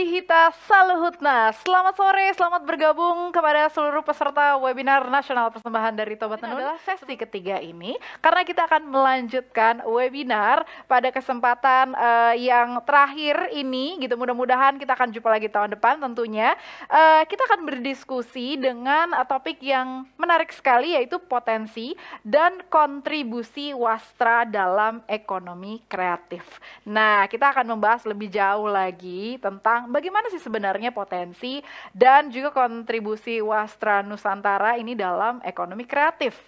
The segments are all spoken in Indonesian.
Dihita Saluhutna. Selamat sore, selamat bergabung kepada seluruh peserta webinar nasional persembahan dari Tobat Tenun. Adalah sesi ketiga ini, karena kita akan melanjutkan webinar pada kesempatan yang terakhir ini, gitu. Mudah-mudahan kita akan jumpa lagi tahun depan tentunya. Kita akan berdiskusi dengan topik yang menarik sekali, yaitu potensi dan kontribusi wastra dalam ekonomi kreatif. Nah, kita akan membahas lebih jauh lagi tentang bagaimana sih sebenarnya potensi dan juga kontribusi wastra Nusantara ini dalam ekonomi kreatif.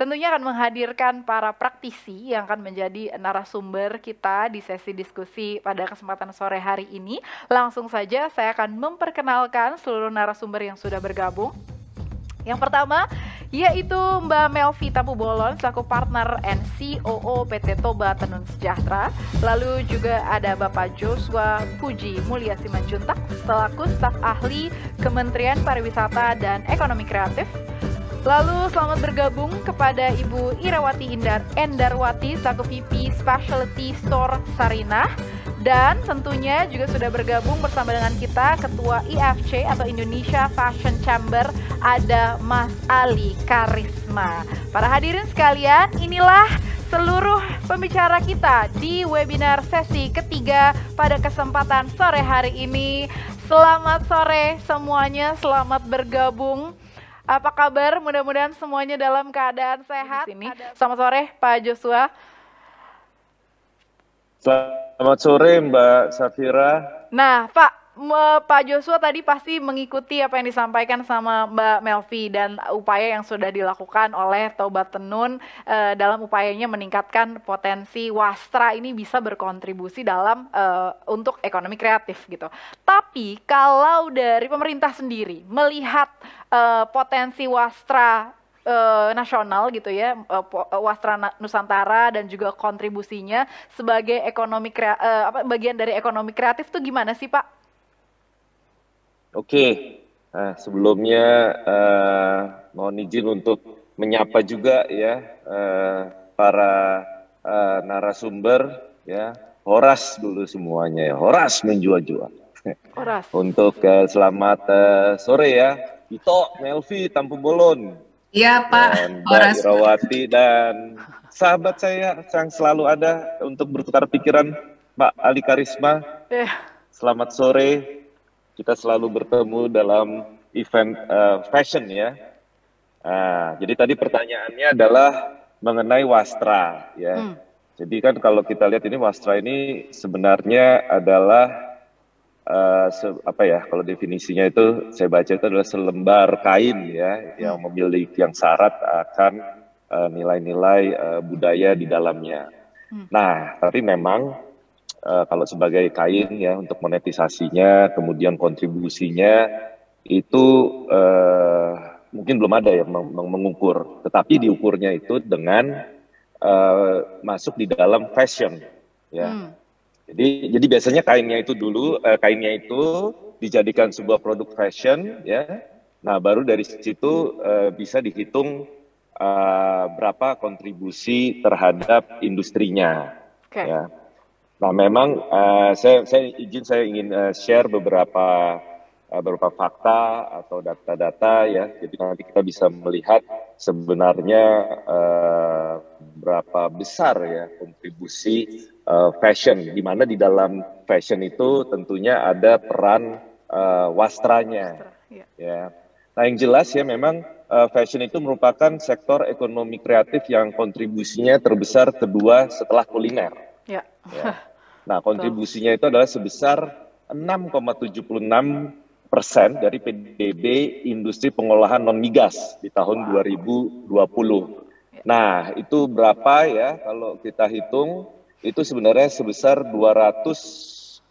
Tentunya akan menghadirkan para praktisi yang akan menjadi narasumber kita di sesi diskusi pada kesempatan sore hari ini. Langsung saja saya akan memperkenalkan seluruh narasumber yang sudah bergabung. Yang pertama yaitu Mbak Melvi Tampubolon selaku partner and COO PT Toba Tenun Sejahtera. Lalu juga ada Bapak Joshua Puji Mulya Simanjuntak selaku staf ahli Kementerian Pariwisata dan Ekonomi Kreatif. Lalu selamat bergabung kepada Ibu Irawati Endarwati selaku VP Specialty Store Sarinah. Dan tentunya juga sudah bergabung bersama dengan kita Ketua IFC atau Indonesia Fashion Chamber, ada Mas Ali Karisma. Para hadirin sekalian, inilah seluruh pembicara kita di webinar sesi ketiga pada kesempatan sore hari ini. Selamat sore semuanya, selamat bergabung. Apa kabar? Mudah-mudahan semuanya dalam keadaan sehat. Selamat sore Pak Joshua. Selamat sore Mbak Safira. Nah Pak Joshua tadi pasti mengikuti apa yang disampaikan sama Mbak Melvi dan upaya yang sudah dilakukan oleh Tobat Tenun dalam upayanya meningkatkan potensi wastra ini bisa berkontribusi dalam untuk ekonomi kreatif gitu. Tapi kalau dari pemerintah sendiri melihat potensi wastra nasional gitu ya, wastra Nusantara dan juga kontribusinya sebagai bagian dari ekonomi kreatif tuh gimana sih Pak? Oke, sebelumnya mohon izin untuk menyapa juga ya para narasumber ya, horas dulu semuanya ya, horas menjua-jua. Horas. Untuk selamat sore ya, Ito, Melvi, Tampubolon. Iya Pak, Mbak Irawati dan sahabat saya yang selalu ada untuk bertukar pikiran, Pak Ali Karisma. Selamat sore, kita selalu bertemu dalam event fashion ya. Jadi tadi pertanyaannya adalah mengenai wastra ya. Jadi kan kalau kita lihat ini wastra ini sebenarnya adalah kalau definisinya itu saya baca itu adalah selembar kain ya yang memiliki yang syarat akan nilai-nilai budaya di dalamnya. Nah, tapi memang kalau sebagai kain ya untuk monetisasinya, kemudian kontribusinya itu mungkin belum ada yang mengukur, tetapi diukurnya itu dengan masuk di dalam fashion ya. Jadi biasanya kainnya itu dijadikan sebuah produk fashion ya. Nah, baru dari situ bisa dihitung berapa kontribusi terhadap industrinya. Ya. Nah, memang saya ingin share beberapa fakta atau data-data ya. Jadi nanti kita bisa melihat sebenarnya berapa besar ya kontribusi fashion, di mana di dalam fashion itu tentunya ada peran wastranya. Ya. Nah, yang jelas ya memang fashion itu merupakan sektor ekonomi kreatif yang kontribusinya terbesar kedua setelah kuliner. Ya. Nah, kontribusinya itu adalah sebesar 6,76% dari PDB industri pengolahan non migas di tahun 2020. Nah, itu berapa ya kalau kita hitung? Itu sebenarnya sebesar 200,2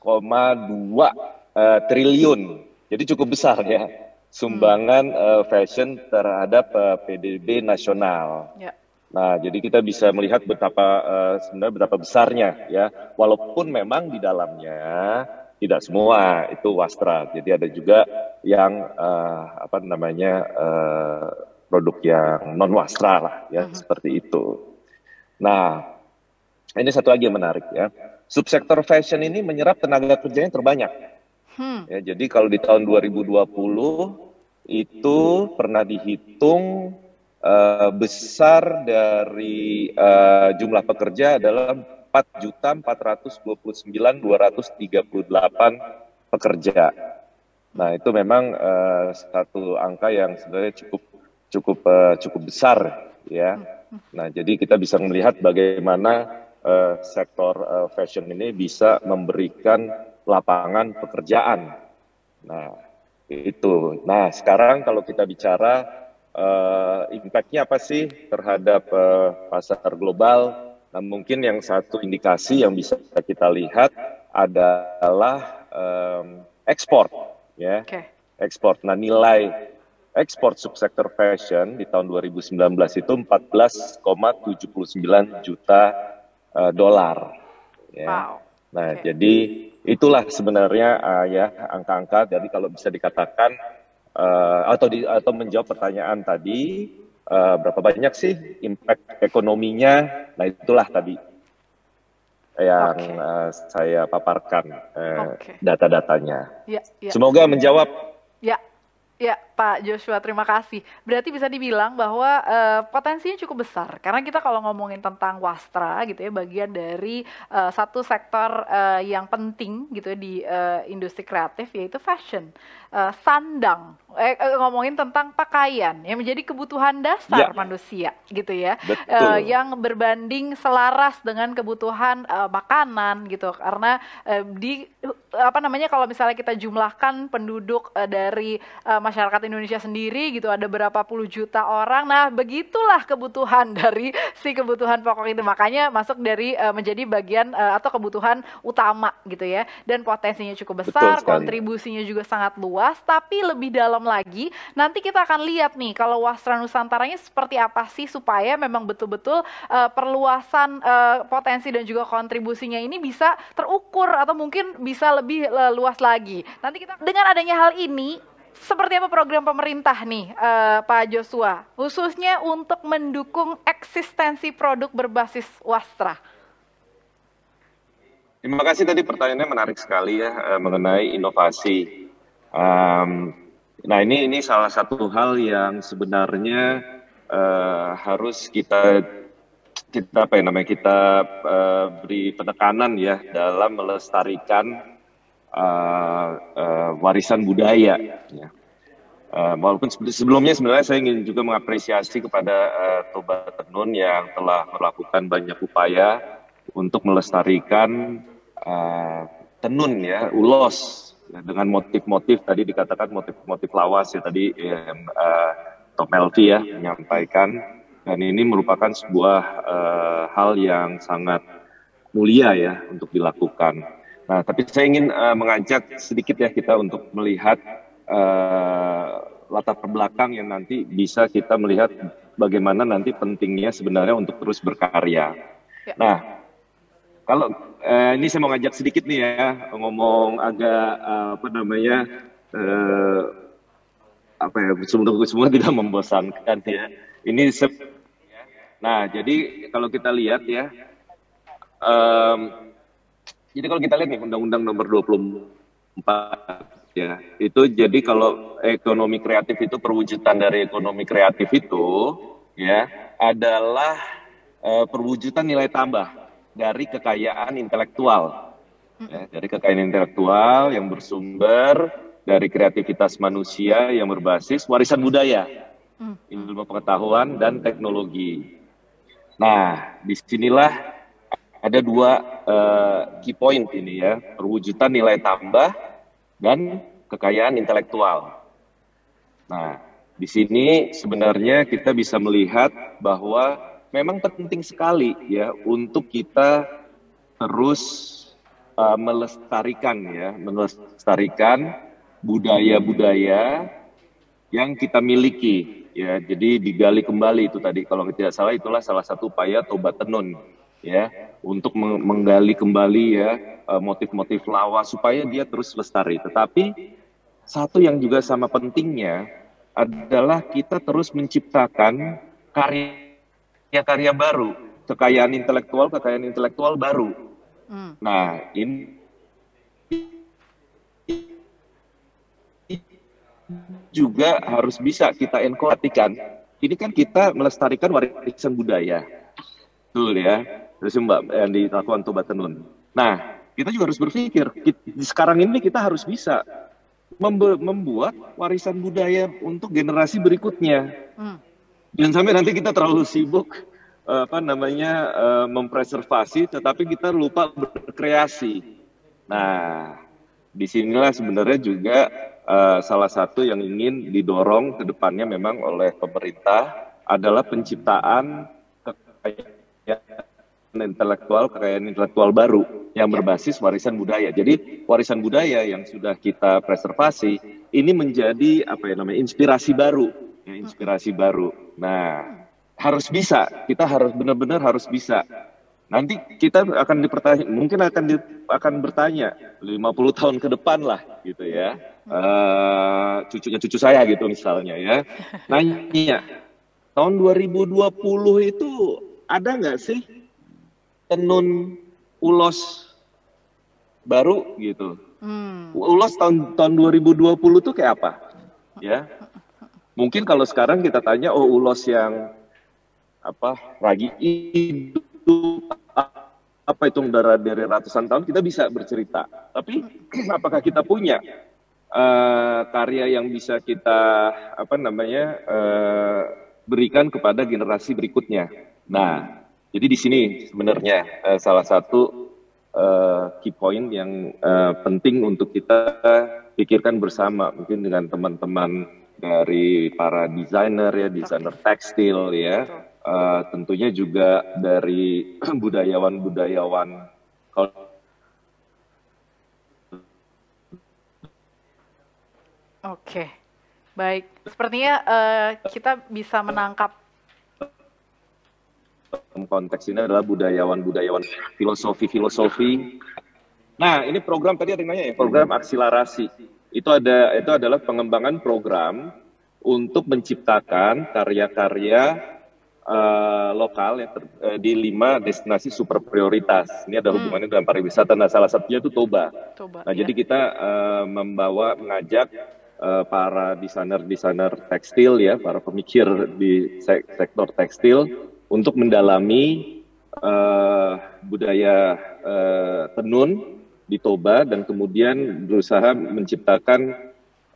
triliun. Jadi cukup besar ya sumbangan fashion terhadap PDB nasional. Nah, jadi kita bisa melihat sebenarnya betapa besarnya ya. Walaupun memang di dalamnya tidak semua itu wastra. Jadi ada juga yang produk yang non wastra lah ya, seperti itu. Nah, ini satu lagi yang menarik ya. Subsektor fashion ini menyerap tenaga kerjanya terbanyak Ya, jadi kalau di tahun 2020 itu pernah dihitung besar dari jumlah pekerja adalah 4.429.238 pekerja. Nah, itu memang satu angka yang sebenarnya cukup besar, ya. Nah, jadi kita bisa melihat bagaimana sektor fashion ini bisa memberikan lapangan pekerjaan. Nah, itu. Nah, sekarang kalau kita bicara impact-nya apa sih terhadap pasar global? Nah, mungkin yang satu indikasi yang bisa kita lihat adalah ekspor, ya. Ekspor. Nah, nilai ekspor subsektor fashion di tahun 2019 itu 14,79 juta dolar. Ya. Wow. Nah, jadi itulah sebenarnya ya angka-angka. Jadi kalau bisa dikatakan atau menjawab pertanyaan tadi, berapa banyak sih impact ekonominya? Nah, itulah tadi yang saya paparkan data-datanya. Ya, ya. Semoga menjawab. Ya. Ya, Pak Joshua, terima kasih. Berarti bisa dibilang bahwa potensinya cukup besar. Karena kita kalau ngomongin tentang wastra gitu ya, bagian dari satu sektor yang penting gitu ya di industri kreatif, yaitu fashion. Sandang, ngomongin tentang pakaian yang menjadi kebutuhan dasar manusia gitu ya. Yang berbanding selaras dengan kebutuhan makanan gitu. Karena kalau misalnya kita jumlahkan penduduk dari masyarakat Indonesia sendiri gitu, ada berapa puluh juta orang. Nah, begitulah kebutuhan dari si kebutuhan pokok itu, makanya masuk dari menjadi bagian atau kebutuhan utama gitu ya. Dan potensinya cukup besar, kontribusinya juga sangat luas. Tapi lebih dalam lagi, nanti kita akan lihat nih kalau Wastra Nusantaranya seperti apa sih supaya memang betul-betul perluasan potensi dan juga kontribusinya ini bisa terukur atau mungkin bisa lebih luas lagi. Nanti kita dengan adanya hal ini, seperti apa program pemerintah nih, Pak Joshua, khususnya untuk mendukung eksistensi produk berbasis wastra? Terima kasih, tadi pertanyaannya menarik sekali ya mengenai inovasi. Nah, ini salah satu hal yang sebenarnya harus kita beri penekanan ya dalam melestarikan warisan budaya. Ya. Walaupun sebelumnya sebenarnya saya ingin juga mengapresiasi kepada Toba Tenun yang telah melakukan banyak upaya untuk melestarikan tenun ya, ulos dengan motif-motif tadi dikatakan motif-motif lawas ya tadi Tom Melvi ya menyampaikan, dan ini merupakan sebuah hal yang sangat mulia ya untuk dilakukan. Nah, tapi saya ingin mengajak sedikit ya kita untuk melihat latar belakang yang nanti bisa kita melihat bagaimana nanti pentingnya sebenarnya untuk terus berkarya. Nah, kalau ini saya mau ngajak sedikit nih ya, ngomong agak semua tidak membosankan ya. Nah, jadi kalau kita lihat ya, jadi kalau kita lihat nih Undang-Undang Nomor 24 ya, itu jadi kalau ekonomi kreatif itu perwujudan dari ekonomi kreatif itu ya adalah perwujudan nilai tambah dari kekayaan intelektual. Ya, dari kekayaan intelektual yang bersumber dari kreativitas manusia yang berbasis warisan budaya, ilmu pengetahuan dan teknologi. Nah, disinilah ada dua key point ini ya, perwujudan nilai tambah dan kekayaan intelektual. Nah, di sini sebenarnya kita bisa melihat bahwa memang penting sekali ya untuk kita terus melestarikan budaya-budaya yang kita miliki ya. Jadi digali kembali itu tadi kalau tidak salah itulah salah satu upaya Toba Tenun ya, untuk menggali kembali ya motif-motif lawas supaya dia terus lestari. Tetapi satu yang juga sama pentingnya adalah kita terus menciptakan karya-karya baru, kekayaan intelektual baru. Nah, ini juga harus bisa kita enkoratikan. Ini kan kita melestarikan warisan budaya, betul ya, terus Mbak yang dilakukan Toba Tenun. Nah, kita juga harus berpikir, sekarang ini kita harus bisa membuat warisan budaya untuk generasi berikutnya. Jangan sampai nanti kita terlalu sibuk mempreservasi, tetapi kita lupa berkreasi. Nah, disinilah sebenarnya juga salah satu yang ingin didorong ke depannya memang oleh pemerintah adalah penciptaan kekayaan intelektual baru yang berbasis warisan budaya. Jadi warisan budaya yang sudah kita preservasi ini menjadi inspirasi baru, ya, inspirasi baru. Nah, harus bisa, kita harus benar-benar harus bisa. Nanti kita akan mungkin akan bertanya 50 tahun ke depan lah gitu ya, cucunya cucu saya gitu misalnya ya, nanya tahun 2020 itu ada nggak sih tenun ulos baru gitu. Ulos tahun 2020 tuh kayak apa? Ya. Mungkin kalau sekarang kita tanya, oh ulos yang ragi hidup, apa itu dari ratusan tahun, kita bisa bercerita. Tapi apakah kita punya karya yang bisa kita berikan kepada generasi berikutnya? Nah, jadi di sini sebenarnya salah satu key point yang penting untuk kita pikirkan bersama, mungkin dengan teman-teman dari para desainer ya, desainer tekstil ya, tentunya juga dari budayawan-budayawan. Oke, baik. Sepertinya kita bisa menangkap konteks ini adalah budayawan filosofi. Nah, ini program tadi ada yang nanya ya, program akselerasi. Itu adalah pengembangan program untuk menciptakan karya-karya lokal ya, di 5 destinasi super prioritas. Ini ada hubungannya dengan pariwisata. Nah, salah satunya itu Toba. Nah, jadi kita mengajak para desainer tekstil ya, para pemikir di sektor tekstil untuk mendalami budaya tenun di Toba dan kemudian berusaha menciptakan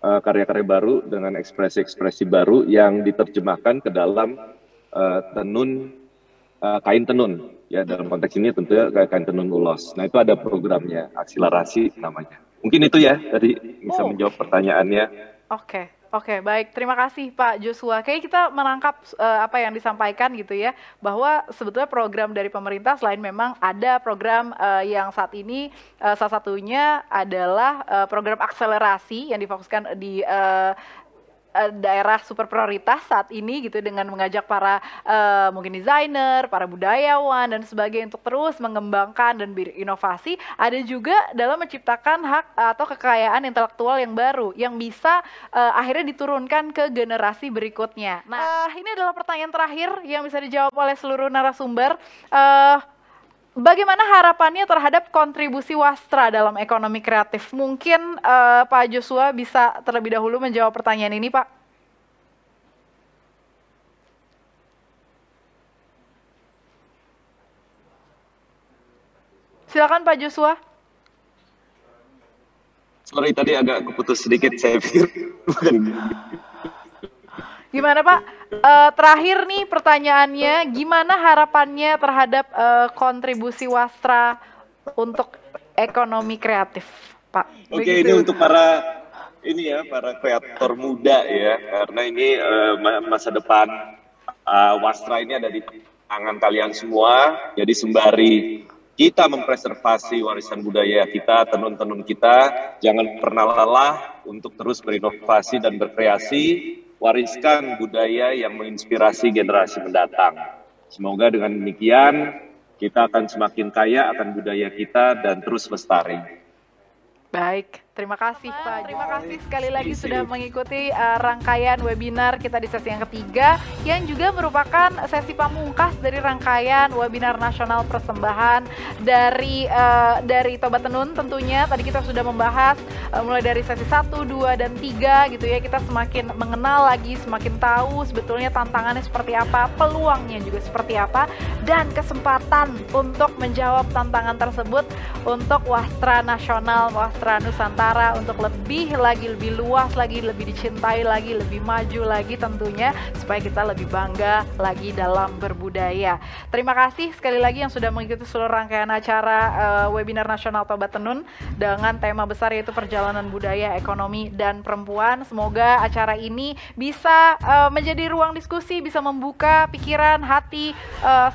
karya-karya baru dengan ekspresi-ekspresi baru yang diterjemahkan ke dalam kain tenun ya, dalam konteks ini tentunya kain tenun ulos. Nah, itu ada programnya, akselerasi namanya. Mungkin itu ya tadi bisa menjawab pertanyaannya. Oke, baik. Terima kasih Pak Joshua. Kayaknya kita menangkap apa yang disampaikan gitu ya, bahwa sebetulnya program dari pemerintah selain memang ada program yang saat ini salah satunya adalah program akselerasi yang difokuskan di daerah super prioritas saat ini gitu, dengan mengajak para mungkin desainer, para budayawan dan sebagainya untuk terus mengembangkan dan berinovasi. Ada juga dalam menciptakan hak atau kekayaan intelektual yang baru yang bisa akhirnya diturunkan ke generasi berikutnya. Nah, ini adalah pertanyaan terakhir yang bisa dijawab oleh seluruh narasumber. Bagaimana harapannya terhadap kontribusi wastra dalam ekonomi kreatif? Mungkin Pak Joshua bisa terlebih dahulu menjawab pertanyaan ini, Pak. Silakan Pak Joshua. Sorry, tadi agak keputus sedikit, saya pikir. Gimana Pak? Terakhir nih pertanyaannya, gimana harapannya terhadap kontribusi wastra untuk ekonomi kreatif, Pak? Oke, ini untuk para kreator muda ya, karena ini masa depan wastra ini ada di tangan kalian semua. Jadi sembari kita mempreservasi warisan budaya kita, tenun-tenun kita, jangan pernah lelah untuk terus berinovasi dan berkreasi. Wariskan budaya yang menginspirasi generasi mendatang. Semoga dengan demikian kita akan semakin kaya akan budaya kita dan terus lestari. Baik. Terima kasih Pak. Terima kasih sekali lagi sudah mengikuti rangkaian webinar kita di sesi yang ketiga yang juga merupakan sesi pamungkas dari rangkaian webinar nasional persembahan dari Toba Tenun tentunya. Tadi kita sudah membahas mulai dari sesi 1, 2, dan 3 gitu ya. Kita semakin mengenal lagi, semakin tahu sebetulnya tantangannya seperti apa, peluangnya juga seperti apa, dan kesempatan untuk menjawab tantangan tersebut untuk Wastra Nasional, Wastra Nusantara untuk lebih luas lagi, lebih dicintai lagi, lebih maju lagi tentunya supaya kita lebih bangga lagi dalam berbudaya. Terima kasih sekali lagi yang sudah mengikuti seluruh rangkaian acara webinar nasional Toba Tenun dengan tema besar yaitu perjalanan budaya, ekonomi, dan perempuan. Semoga acara ini bisa menjadi ruang diskusi, bisa membuka pikiran, hati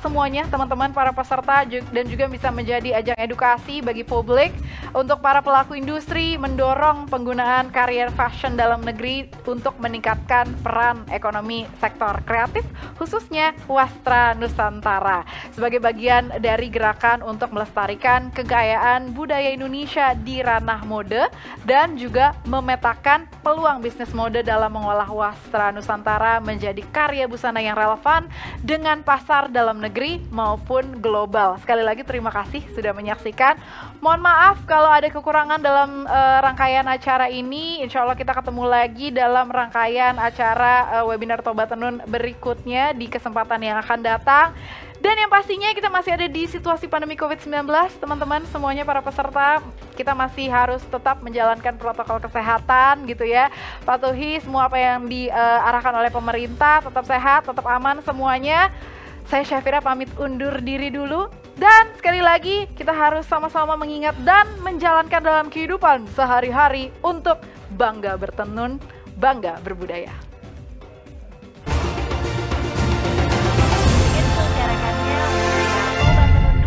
semuanya teman-teman para peserta dan juga bisa menjadi ajang edukasi bagi publik untuk para pelaku industri mendorong penggunaan karier fashion dalam negeri untuk meningkatkan peran ekonomi sektor kreatif khususnya Wastra Nusantara sebagai bagian dari gerakan untuk melestarikan kekayaan budaya Indonesia di ranah mode dan juga memetakan peluang bisnis mode dalam mengolah Wastra Nusantara menjadi karya busana yang relevan dengan pasar dalam negeri maupun global. Sekali lagi terima kasih sudah menyaksikan. Mohon maaf kalau ada kekurangan dalam rangkaian acara ini. Insya Allah kita ketemu lagi dalam rangkaian acara webinar Toba Tenun berikutnya di kesempatan yang akan datang. Dan yang pastinya kita masih ada di situasi pandemi COVID-19, teman-teman semuanya para peserta, kita masih harus tetap menjalankan protokol kesehatan gitu ya. Patuhi semua apa yang diarahkan oleh pemerintah, tetap sehat, tetap aman semuanya. Saya Syafira pamit undur diri dulu. Dan sekali lagi kita harus sama-sama mengingat dan menjalankan dalam kehidupan sehari-hari untuk bangga bertenun, bangga berbudaya. Selenggarakannya Toba Tenun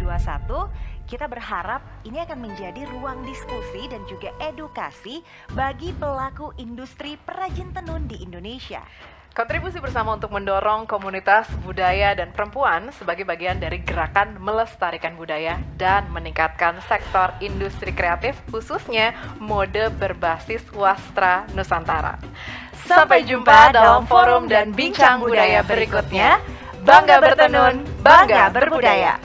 2021, kita berharap ini akan menjadi ruang diskusi dan juga edukasi bagi pelaku industri perajin tenun di Indonesia. Kontribusi bersama untuk mendorong komunitas budaya dan perempuan sebagai bagian dari gerakan melestarikan budaya dan meningkatkan sektor industri kreatif khususnya mode berbasis Wastra Nusantara. Sampai jumpa dalam forum dan bincang budaya berikutnya. Bangga bertenun, bangga berbudaya.